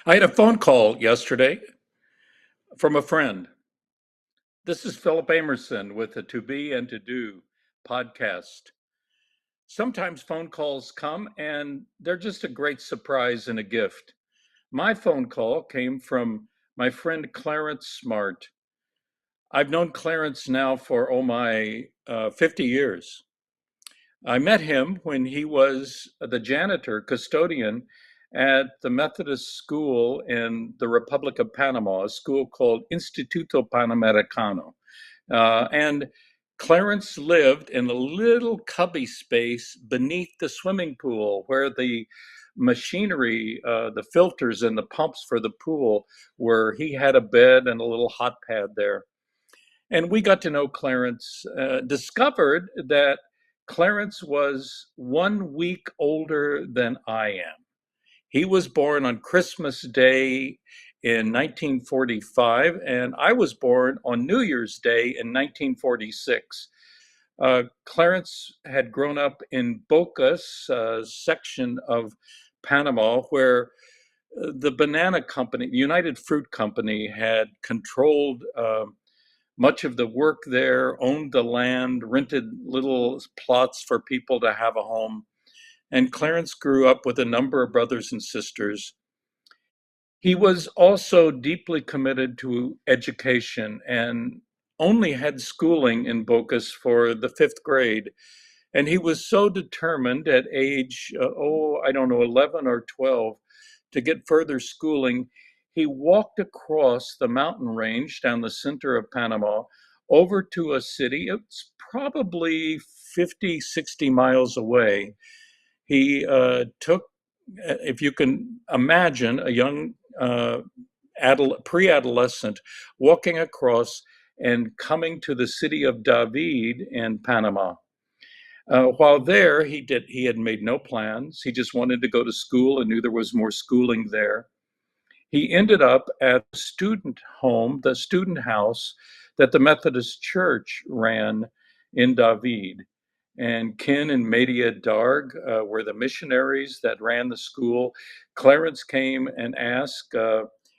I had a phone call yesterday from a friend. This is Philip Amerson with the To Be and To Do podcast. Sometimes phone calls come and they're just a great surprise and a gift. My phone call came from my friend Clarence Smart. I've known Clarence now for, 50 years. I met him when he was the janitor, custodian at the Methodist school in the Republic of Panama, a school called Instituto Panamericano. And Clarence lived in a little cubby space beneath the swimming pool where the machinery, the filters and the pumps for the pool were. He had a bed and a little hot pad there. And we got to know Clarence, discovered that Clarence was 1 week older than I am. He was born on Christmas Day in 1945, and I was born on New Year's Day in 1946. Clarence had grown up in Bocas, section of Panama, where the banana company, the United Fruit Company, had controlled much of the work there, owned the land, rented little plots for people to have a home. And Clarence grew up with a number of brothers and sisters. He was also deeply committed to education and only had schooling in Bocas for the fifth grade. And he was so determined at age, I don't know, 11 or 12, to get further schooling. He walked across the mountain range down the center of Panama over to a city. It's probably 50, 60 miles away. He took, if you can imagine, a young pre-adolescent walking across and coming to the city of David in Panama. While there, he had made no plans. He just wanted to go to school and knew there was more schooling there. He ended up at the student home, the student house that the Methodist Church ran in David. And Ken and Media Darg were the missionaries that ran the school. Clarence came and asked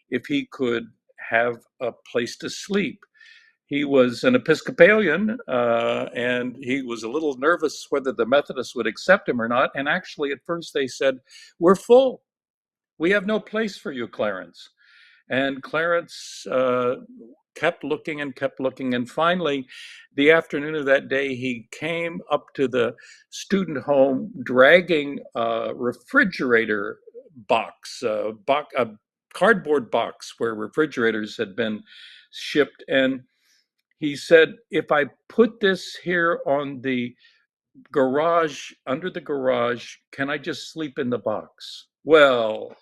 if he could have a place to sleep. He was an Episcopalian, and he was a little nervous whether the Methodists would accept him or not. And actually, at first, they said, "We're full. We have no place for you, Clarence." And Clarence kept looking and kept looking. And finally, the afternoon of that day, he came up to the student home dragging a refrigerator box, a cardboard box where refrigerators had been shipped. And he said, "If I put this here on the garage, under the garage, can I just sleep in the box?" Well,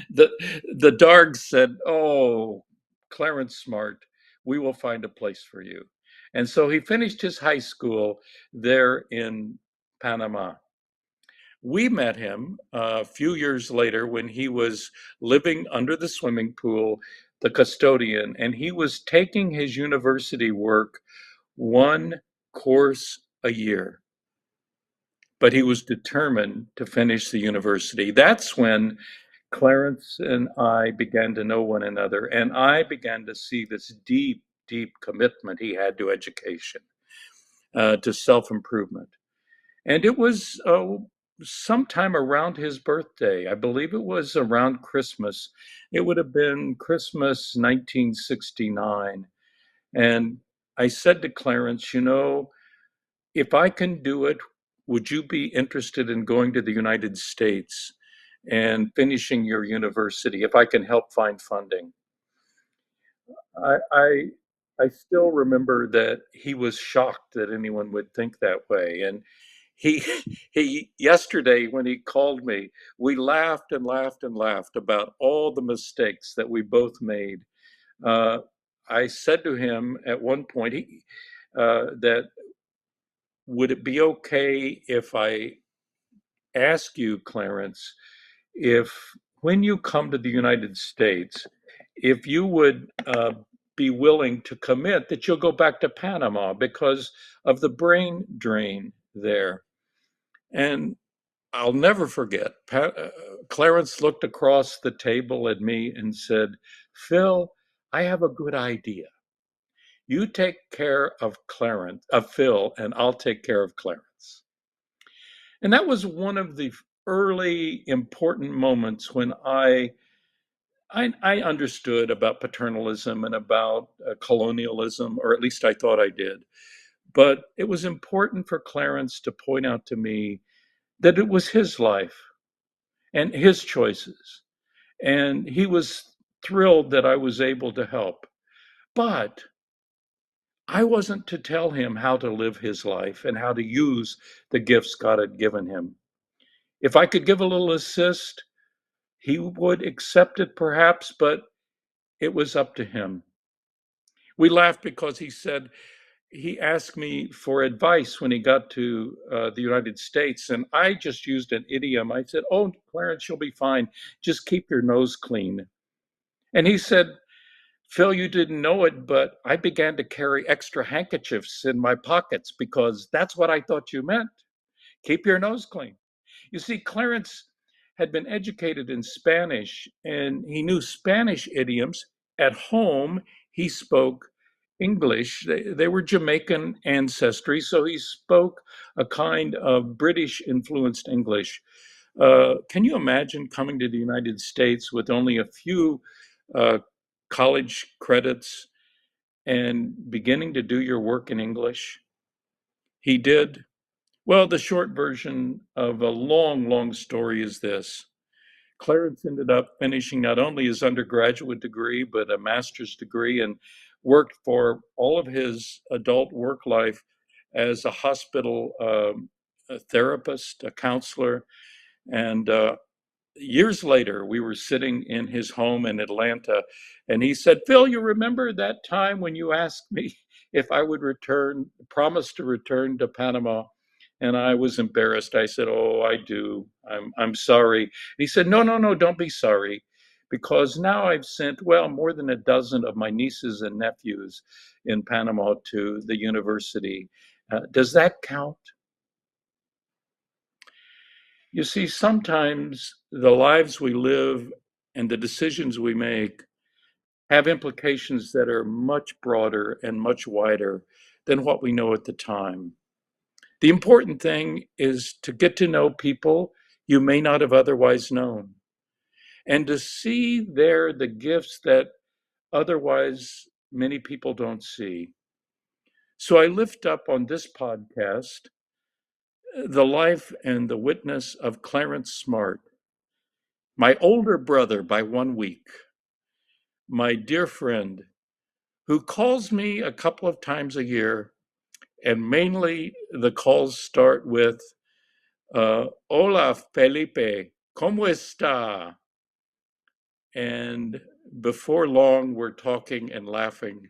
the the Darg said, "Oh, Clarence Smart, we will find a place for you." And so he finished his high school there in Panama. We met him a few years later when he was living under the swimming pool, the custodian, and he was taking his university work one course a year. But he was determined to finish the university. That's when Clarence and I began to know one another, and I began to see this deep, deep commitment he had to education, to self improvement. And it was sometime around his birthday. I believe it was around Christmas. It would have been Christmas 1969. And I said to Clarence, if I can do it, would you be interested in going to the United States and finishing your university if I can help find funding? I, I, I still remember that he was shocked that anyone would think that way. And he, he yesterday when he called me, we laughed and laughed and laughed about all the mistakes that we both made. Uh, I said to him at one point that would it be okay if I ask you, Clarence, if when you come to the United States, if you would be willing to commit that you'll go back to Panama because of the brain drain there. And I'll never forget. Clarence looked across the table at me and said, "Phil, I have a good idea. You take care of Phil, and I'll take care of Clarence." And that was one of the early important moments when I understood about paternalism and about colonialism, or at least I thought I did. But it was important for Clarence to point out to me that it was his life and his choices. And he was thrilled that I was able to help. But I wasn't to tell him how to live his life and how to use the gifts God had given him. If I could give a little assist, he would accept it perhaps, but it was up to him. We laughed because he said he asked me for advice when he got to the United States, and I just used an idiom. I said, "Oh, Clarence, you'll be fine. Just keep your nose clean." And he said, "Phil, you didn't know it, but I began to carry extra handkerchiefs in my pockets because that's what I thought you meant. Keep your nose clean." You see, Clarence had been educated in Spanish and he knew Spanish idioms. At home, he spoke English. They were Jamaican ancestry, so he spoke a kind of British influenced English. Can you imagine coming to the United States with only a few uh, college credits and beginning to do your work in English? He did. Well, the short version of a long, long story is this. Clarence ended up finishing not only his undergraduate degree, but a master's degree, and worked for all of his adult work life as a hospital a therapist, a counselor, and years later, we were sitting in his home in Atlanta, and he said, "Phil, you remember that time when you asked me if I would promise to return to Panama?" And I was embarrassed. I said, "Oh, I do. I'm sorry." He said, "No, no, no, don't be sorry, because now I've sent, well, more than a dozen of my nieces and nephews in Panama to the university. Does that count?" You see, sometimes the lives we live and the decisions we make have implications that are much broader and much wider than what we know at the time. The important thing is to get to know people you may not have otherwise known and to see there the gifts that otherwise many people don't see. So I lift up on this podcast the life and the witness of Clarence Smart, my older brother by 1 week, my dear friend, who calls me a couple of times a year, and mainly the calls start with, "Hola, Felipe, ¿cómo está?" And before long, we're talking and laughing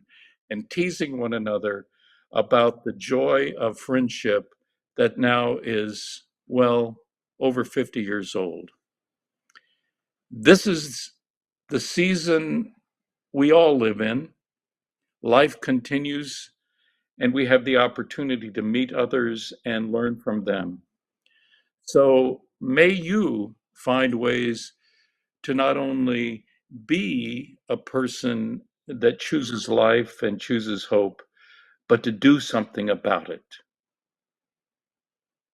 and teasing one another about the joy of friendship that now is, well, over 50 years old. This is the season we all live in. Life continues, and we have the opportunity to meet others and learn from them. So may you find ways to not only be a person that chooses life and chooses hope, but to do something about it.